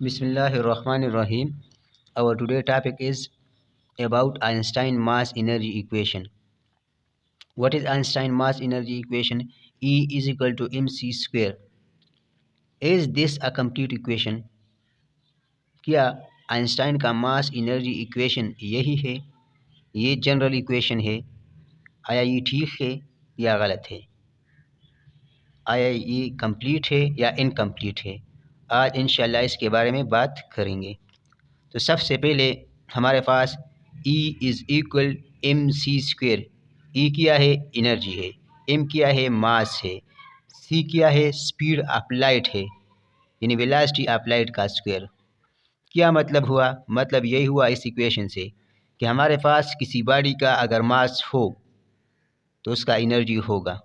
Bismillahirrahmanirrahim. Our today topic is about Einstein mass energy equation. What is Einstein mass energy equation? E is equal to mc square. Is this a complete equation? क्या Einstein का mass energy equation यही है? ये general equation है। आया ये ठीक है या गलत है? आया ये कंप्लीट है या इनकम्प्लीट है? आज इंशाल्लाह इसके बारे में बात करेंगे। तो सबसे पहले हमारे पास E is equal m c square. E क्या है? एनर्जी है। एम क्या है? मास है। सी क्या है? स्पीड ऑफ लाइट है, यानी वेलोसिटी ऑफ लाइट का स्क्वायर। क्या मतलब हुआ? मतलब यही हुआ इस इक्वेशन से कि हमारे पास किसी बॉडी का अगर मास हो तो उसका एनर्जी होगा।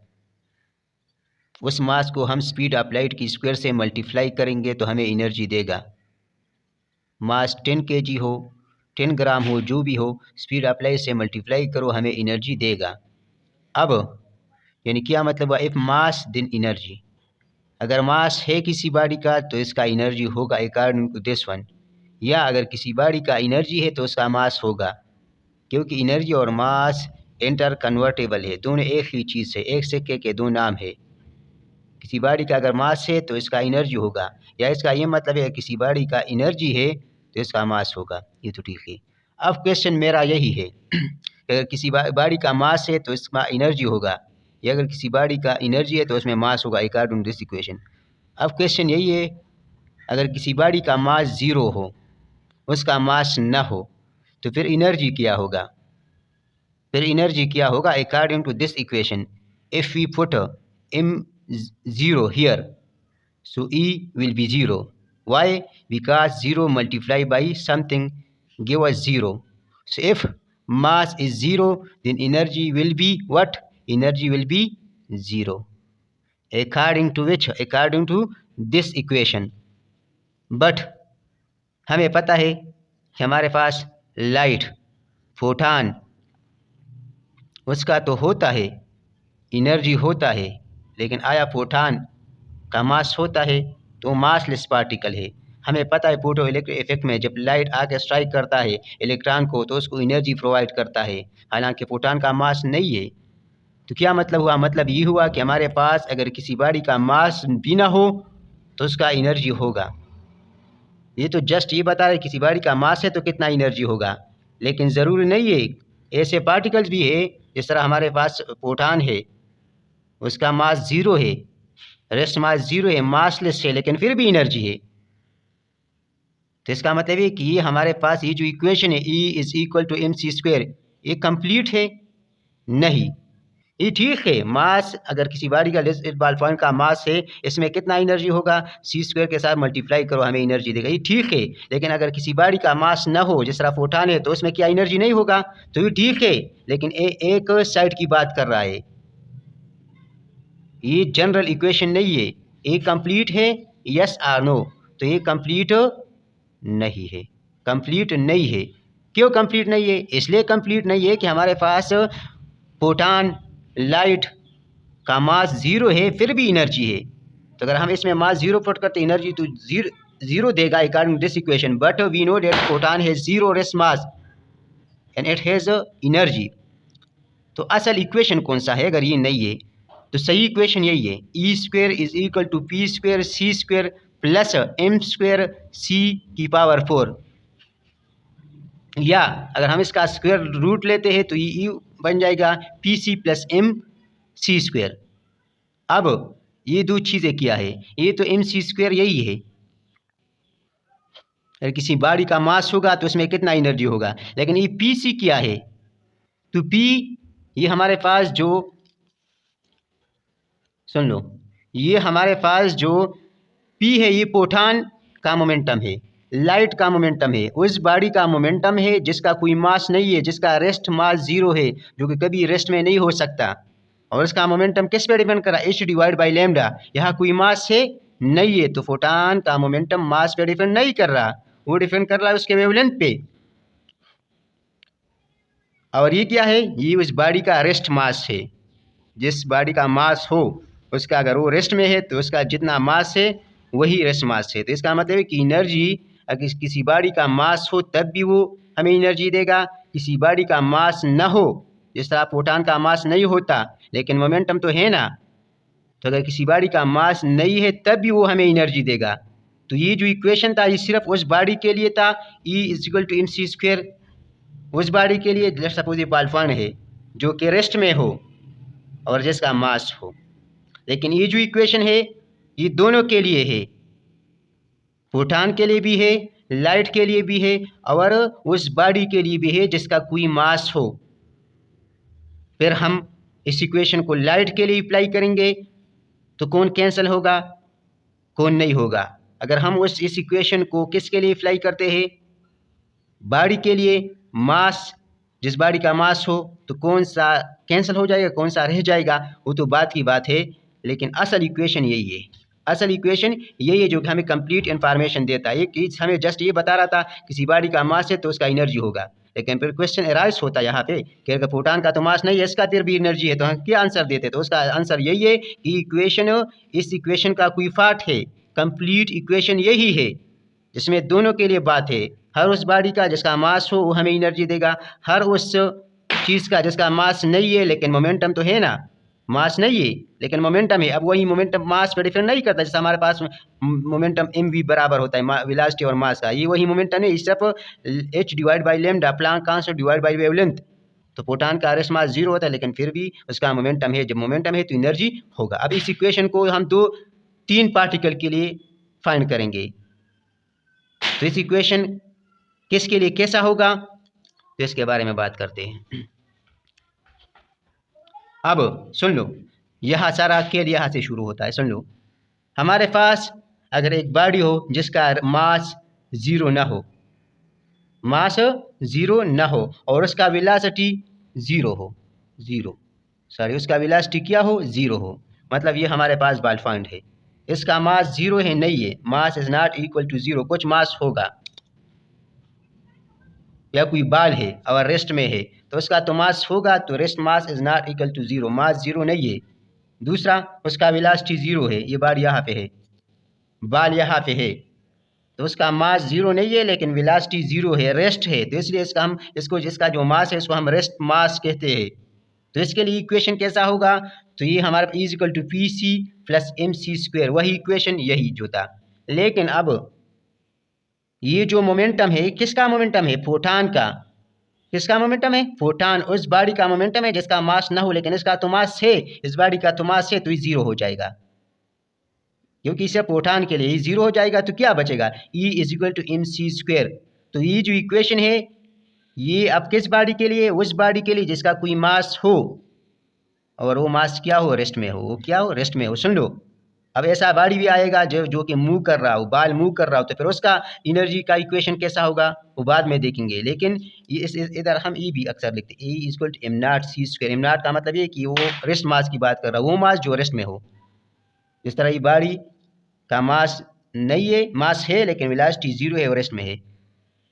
उस मास को हम स्पीड ऑफ लाइट की स्क्वायर से मल्टीप्लाई करेंगे तो हमें एनर्जी देगा। मास 10 kg हो, 10 ग्राम हो, जो भी हो, स्पीड ऑफ लाइट से मल्टीप्लाई करो, हमें एनर्जी देगा। अब यानी क्या मतलब हुआ? If mass then energy. अगर मास है किसी बॉडी का तो इसका एनर्जी होगा अकॉर्डिंग टू दिस वन, या अगर किसी बॉडी का एनर्जी है तो उसका मास होगा, क्योंकि एनर्जी और मास इंटर कन्वर्टेबल है, दोनों एक ही चीज़ है, एक सिक्के के दो नाम है। किसी बॉडी का अगर मास है तो इसका एनर्जी होगा, या इसका ये मतलब है किसी बॉडी का एनर्जी है तो इसका मास होगा। ये तो ठीक है। अब क्वेश्चन मेरा यही है अगर किसी बॉडी का मास है तो इसका एनर्जी होगा, या अगर किसी बॉडी का एनर्जी है तो उसमें मास होगा अकॉर्डिंग टू दिस इक्वेशन। अब क्वेश्चन यही है, अगर किसी बॉडी का मास 0 हो, उसका मास न हो, तो फिर एनर्जी क्या होगा? फिर एनर्जी क्या होगा according to this equation? If we put m 0 here, so E will be 0. Why? Because 0 multiplied by something give us 0. So if mass is 0, then energy will be what? Energy will be 0. According to which? According to this equation. But हमें पता है कि हमारे पास light, photon, उसका तो होता है, energy होता है, लेकिन आया फोटान का मास होता है तो मासलेस पार्टिकल है। हमें पता है फोटो इलेक्ट्रिक इफेक्ट में जब लाइट आके स्ट्राइक करता है इलेक्ट्रॉन को तो उसको एनर्जी प्रोवाइड करता है, हालांकि फोटान का मास नहीं है। तो क्या मतलब हुआ? मतलब ये हुआ कि हमारे पास अगर किसी बॉडी का मास भी ना हो तो उसका एनर्जी होगा। ये तो जस्ट ये बता रहे किसी बॉडी का मास है तो कितना एनर्जी होगा, लेकिन ज़रूरी नहीं है। ऐसे पार्टिकल्स भी है, जिस तरह हमारे पास फोटान है, उसका मास 0 है, रेस्ट मास 0 है, मासलेस है, लेकिन फिर भी एनर्जी है। तो इसका मतलब है कि ये हमारे पास ये जो इक्वेशन है E is equal to M C square, ये कंप्लीट है? नहीं, ये ठीक है। मास अगर किसी बॉडी का इस बॉल पॉइंट का मास है, इसमें कितना एनर्जी होगा? सी स्क्वायर के साथ मल्टीप्लाई करो, हमें एनर्जी देगा, ये ठीक है। लेकिन अगर किसी बॉडी का मास न हो, जिस तरह फोटान है, तो उसमें क्या एनर्जी नहीं होगा? तो ये ठीक है, लेकिन एक साइड की बात कर रहा है, ये जनरल इक्वेशन नहीं है। ये कंप्लीट है, यस और नो? तो ये कंप्लीट नहीं है, कंप्लीट नहीं है। क्यों कंप्लीट नहीं है? इसलिए कंप्लीट नहीं है कि हमारे पास फोटान, लाइट का मास 0 है, फिर भी एनर्जी है। तो अगर हम इसमें मास 0 पुट करते एनर्जी तो 0 देगा according to this equation. But we know that photon has 0 rest mass and it has energy. तो असल इक्वेशन कौन सा है? अगर ये नहीं है तो सही इक्वेशन यही है, E square is equal to p square c square plus m square c की पावर 4। या अगर हम इसका स्क्वायर रूट लेते हैं तो ये बन जाएगा P C plus M C square. अब ये दो चीज़ें क्या है? ये तो एम सी स्क्वायर यही है। अगर किसी बॉडी का मास होगा तो उसमें कितना एनर्जी होगा, लेकिन ये पी सी क्या है? तो पी ये हमारे पास जो, सुन लो, ये हमारे पास जो पी है ये फोटान का मोमेंटम है, लाइट का मोमेंटम है, उस बॉडी का मोमेंटम है जिसका कोई मास नहीं है, जिसका रेस्ट मास 0 है, जो कि कभी रेस्ट में नहीं हो सकता। और इसका मोमेंटम किस पे डिपेंड कर रहा है? H divide by lambda. यहाँ कोई मास है नहीं है, तो फोटान का मोमेंटम मास पे डिपेंड नहीं कर रहा, वो डिपेंड कर रहा है उसके वेवलेंथ पे। और ये क्या है? ये उस बॉडी का रेस्ट मास है। जिस बॉडी का मास हो उसका अगर वो रेस्ट में है तो उसका जितना मास है वही रेस्ट मास है। तो इसका मतलब है कि एनर्जी अगर किसी बॉडी का मास हो तब भी वो हमें एनर्जी देगा, किसी बॉडी का मास न हो, जिस तरह प्रोटॉन का मास नहीं होता लेकिन मोमेंटम तो है ना, तो अगर किसी बॉडी का मास नहीं है तब भी वो हमें एनर्जी देगा। तो ये जो इक्वेशन था ये सिर्फ उस बॉडी के लिए था, E = mc², उस बॉडी के लिए लेट्स सपोज ये बॉल पॉइंट है जो कि रेस्ट में हो और जिसका मास हो। लेकिन ये जो इक्वेशन है ये दोनों के लिए है, प्रोटॉन के लिए भी है, लाइट के लिए भी है और उस बॉडी के लिए भी है जिसका कोई मास हो। फिर हम इस इक्वेशन को लाइट के लिए अप्लाई करेंगे तो कौन कैंसिल होगा, कौन नहीं होगा। अगर हम इस इक्वेशन को किसके लिए अप्लाई करते हैं, बॉडी के लिए, मास, जिस बॉडी का मास हो, तो कौन सा कैंसिल हो जाएगा, कौन सा रह जाएगा, वो तो बात की बात है। लेकिन असल इक्वेशन यही है, असल इक्वेशन यही है जो कि हमें कंप्लीट इन्फॉर्मेशन देता है। कि हमें जस्ट ये बता रहा था किसी बॉडी का मास है तो उसका एनर्जी होगा, लेकिन फिर क्वेश्चन अराइज होता है यहाँ पे कि अगर प्रोटॉन का तो मास नहीं है, इसका फिर भी एनर्जी है, तो हम क्या आंसर देते? तो उसका आंसर यही है कि इस इक्वेशन का कोई पार्ट है, कंप्लीट इक्वेशन यही है जिसमें दोनों के लिए बात है। हर उस बॉडी का जिसका मास हो वो हमें एनर्जी देगा, हर उस चीज़ का जिसका मास नहीं है लेकिन मोमेंटम तो है ना, मास नहीं है लेकिन मोमेंटम है। अब वही मोमेंटम मास पर डिफरेंट नहीं करता, जैसे हमारे पास मोमेंटम mv बराबर होता है वेलोसिटी और मास का, ये वही मोमेंटम है, सिर्फ h/λ Planck constant divide by wavelength. तो प्रोटॉन का रेस्ट मास 0 होता है लेकिन फिर भी उसका मोमेंटम है, जब मोमेंटम है तो एनर्जी होगा। अब इस इक्वेशन को हम 3 पार्टिकल के लिए फाइंड करेंगे, तो इस इक्वेशन किसके लिए कैसा होगा तो इसके बारे में बात करते हैं। अब सुन लो, यहाँ सारा खेल यहाँ से शुरू होता है। सुन लो, हमारे पास अगर एक बॉडी हो जिसका मास 0 ना हो, मास 0 ना हो और उसका वेलोसिटी 0 हो, उसका वेलोसिटी क्या हो, 0 हो, मतलब ये हमारे पास बॉल पॉइंट है, इसका मास 0 है, नहीं है, mass is not equal to 0, कुछ मास होगा, या कोई बाल है और रेस्ट में है तो उसका तो मास होगा, तो rest mass is not equal to 0, mass 0 नहीं है। दूसरा, उसका वेलोसिटी 0 है, ये बाल यहाँ पे है, बाल यहाँ पे है, तो उसका मास 0 नहीं है लेकिन वेलोसिटी 0 है, रेस्ट है, तो इसलिए इसका जो मास है इसको हम रेस्ट मास कहते हैं। तो इसके लिए इक्वेशन कैसा होगा, तो ये हमारा E = PC + mc², वही इक्वेशन यही जो था। लेकिन अब ये जो मोमेंटम है किसका मोमेंटम है, प्रोटॉन का। किसका मोमेंटम है, प्रोटॉन, उस बॉडी का मोमेंटम है जिसका मास ना हो लेकिन इसका तो मास है, इस बॉडी का तो मास है, तो ये 0 हो जाएगा, क्योंकि इसे प्रोटॉन के लिए 0 हो जाएगा, तो क्या बचेगा, E = mc²। तो ये जो इक्वेशन है ये अब किस बॉडी के लिए, उस बॉडी के लिए जिसका कोई मास हो और वो मास क्या हो, रेस्ट में हो, वो क्या हो, रेस्ट में हो। सुन लो, अब ऐसा बॉडी भी आएगा जो कि मूव कर रहा हो, बाल मूव कर रहा हो, तो फिर उसका एनर्जी का इक्वेशन कैसा होगा वो बाद में देखेंगे। लेकिन इधर हम E भी अक्सर लिखते हैं, E = m0c²। m0 का मतलब ये कि वो रेस्ट मास की बात कर रहा है, वो मास जो रेस्ट में हो। इस तरह ये बॉडी का मास नहीं है, मास है लेकिन वेलोसिटी 0 है और रेस्ट में है।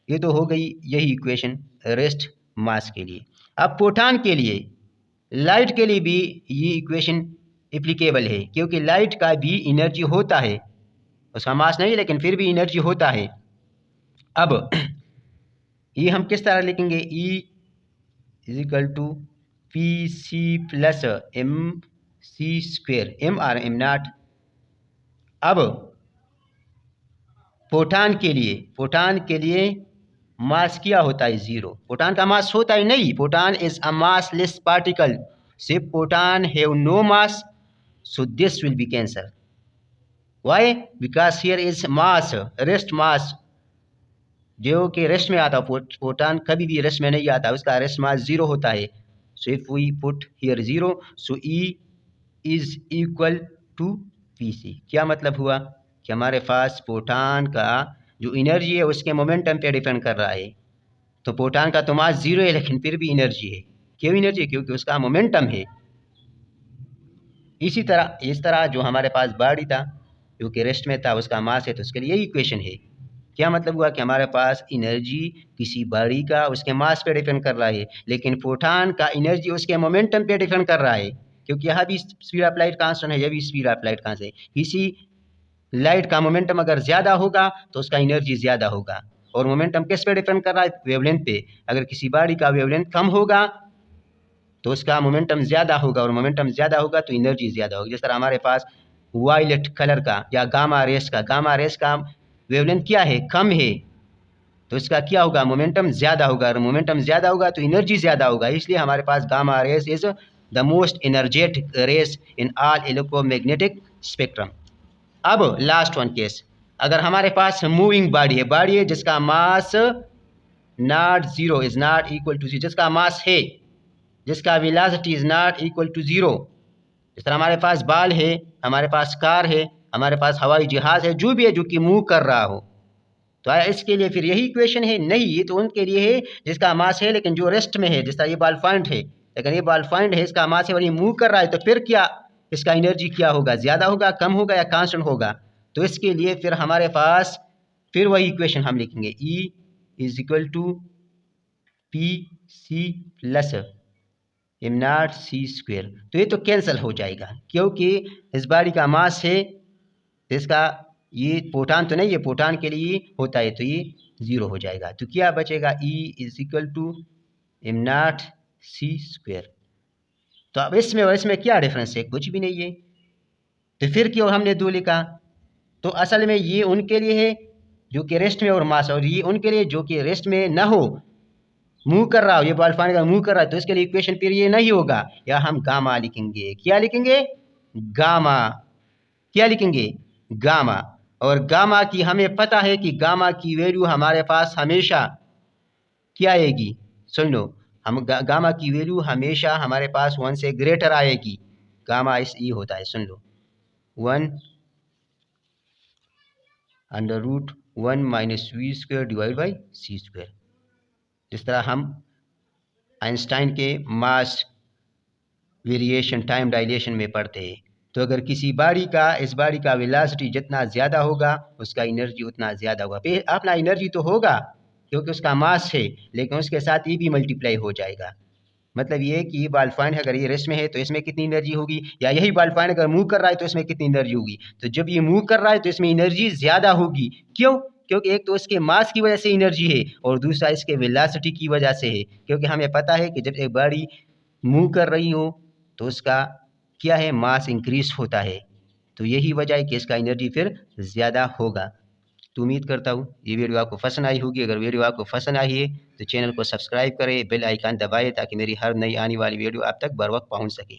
ये तो हो गई यही इक्वेशन रेस्ट मास के लिए। अब प्रोटॉन के लिए, लाइट के लिए भी ये इक्वेशन एप्लीकेबल है, क्योंकि लाइट का भी एनर्जी होता है, उसका मास नहीं लेकिन फिर भी एनर्जी होता है। अब ये हम किस तरह लिखेंगे, E = PC + mc², m और m0। अब प्रोटॉन के लिए मास क्या होता है, 0, प्रोटॉन का मास होता ही नहीं, proton is a massless particle, सिर्फ proton have no mass, so this will be cancelled. Why? Because here is mass, rest mass, जो कि रेस्ट में आता है, प्रोटॉन कभी भी रेस्ट में नहीं आता, उसका रेस्ट मास 0 होता है। so if we put here 0, so E is equal to PC। क्या मतलब हुआ कि हमारे पास प्रोटॉन का जो एनर्जी है उसके मोमेंटम पे डिपेंड कर रहा है। तो प्रोटॉन का तो मास 0 है लेकिन फिर भी एनर्जी है, क्यों एनर्जी है, क्योंकि उसका मोमेंटम है। इस तरह जो हमारे पास बॉडी था जो कि रेस्ट में था, उसका मास है, तो उसके लिए यही इक्वेशन है। क्या मतलब हुआ कि हमारे पास एनर्जी किसी बॉडी का उसके मास पे डिपेंड कर रहा है, लेकिन प्रोटॉन का एनर्जी उसके मोमेंटम पे डिपेंड कर रहा है, क्योंकि यहाँ भी स्पीड ऑफ लाइट कांस्टेंट है, यह भी स्पीड ऑफ लाइट कांस्टेंट है। किसी लाइट का मोमेंटम अगर ज़्यादा होगा तो उसका एनर्जी ज़्यादा होगा। और मोमेंटम किस पे डिपेंड कर रहा है? वेवलेंथ पे। अगर किसी बॉडी का वेवलेंथ कम होगा तो उसका मोमेंटम ज़्यादा होगा, और मोमेंटम ज़्यादा होगा तो एनर्जी ज़्यादा होगी। जिस तरह हमारे पास वायलेट कलर का या गामा रेस का वेवलेंथ क्या है? कम है, तो इसका क्या होगा? मोमेंटम ज़्यादा होगा, और मोमेंटम ज़्यादा होगा तो एनर्जी ज़्यादा होगा। इसलिए हमारे पास gamma rays is the most energetic rays in all electromagnetic spectrum. अब लास्ट वन केस, अगर हमारे पास मूविंग बॉडी है जिसका mass not zero is not equal to zero, जिसका मास है, जिसका velocity is not equal to zero. जिस तरह हमारे पास बॉल है, हमारे पास कार है, हमारे पास हवाई जहाज है, जो भी है जो कि मूव कर रहा हो, तो आया इसके लिए फिर यही इक्वेशन है? नहीं, ये तो उनके लिए है जिसका मास है लेकिन जो रेस्ट में है। जिस तरह ये बॉल पॉइंट है, लेकिन ये बॉल पॉइंट है, इसका मास है और ये मूव कर रहा है, तो फिर क्या इसका एनर्जी क्या होगा? ज़्यादा होगा, कम होगा या कांस्टेंट होगा? तो इसके लिए फिर हमारे पास फिर वही इक्वेशन हम लिखेंगे, E is equal to P C plus M not C square. तो ये तो कैंसिल हो जाएगा क्योंकि इस बॉडी का मास है, तो इसका ये प्रोटॉन तो नहीं है, प्रोटॉन के लिए होता है, तो ये जीरो हो जाएगा। तो क्या बचेगा? E is equal to M not C square. तो अब इसमें और इसमें क्या डिफरेंस है? कुछ भी नहीं है। तो फिर क्यों हमने दो लिखा? तो असल में ये उनके लिए है जो कि रेस्ट में और मास, और ये उनके लिए जो कि रेस्ट में ना हो, मूव कर रहा हो, ये बॉल पानी का मूव कर रहा है, तो इसके लिए इक्वेशन फिर ये नहीं होगा, या हम गामा लिखेंगे। क्या लिखेंगे? गामा। क्या लिखेंगे? गामा। और गामा की हमें पता है कि गामा की वैल्यू हमारे पास हमेशा क्या आएगी? सुन लो, हम गामा की वैल्यू हमेशा हमारे पास 1 से ग्रेटर आएगी। गामा इस ये होता है, सुन लो, 1 under root 1 minus V square divide by C square. जिस तरह हम आइंस्टाइन के मास वेरिएशन टाइम डायलेशन में पढ़ते हैं, तो अगर किसी बॉडी का, इस बॉडी का वेलोसिटी जितना ज़्यादा होगा उसका एनर्जी उतना ज़्यादा होगा। फिर अपना एनर्जी तो होगा क्योंकि उसका मास है, लेकिन उसके साथ ये भी मल्टीप्लाई हो जाएगा। मतलब ये कि ये बॉल पॉइंट अगर ये रेस्ट में है तो इसमें कितनी एनर्जी होगी, या यही बॉल पॉइंट अगर मूव कर रहा है तो इसमें कितनी एनर्जी होगी। तो जब ये मूव कर रहा है तो इसमें एनर्जी ज़्यादा होगी। क्यों? क्योंकि एक तो इसके मास की वजह से एनर्जी है, और दूसरा इसके वेलोसिटी की वजह से है। क्योंकि हमें पता है कि जब एक बॉडी मूव कर रही हो तो उसका क्या है? मास इंक्रीज होता है। तो यही वजह है कि इसका एनर्जी फिर ज़्यादा होगा। तो उम्मीद करता हूँ ये वीडियो आपको पसंद आई होगी। अगर वीडियो आपको पसंद आई है तो चैनल को सब्सक्राइब करें, बेल आइकन दबाएं ताकि मेरी हर नई आने वाली वीडियो आप तक बर वक्त पहुँच सके।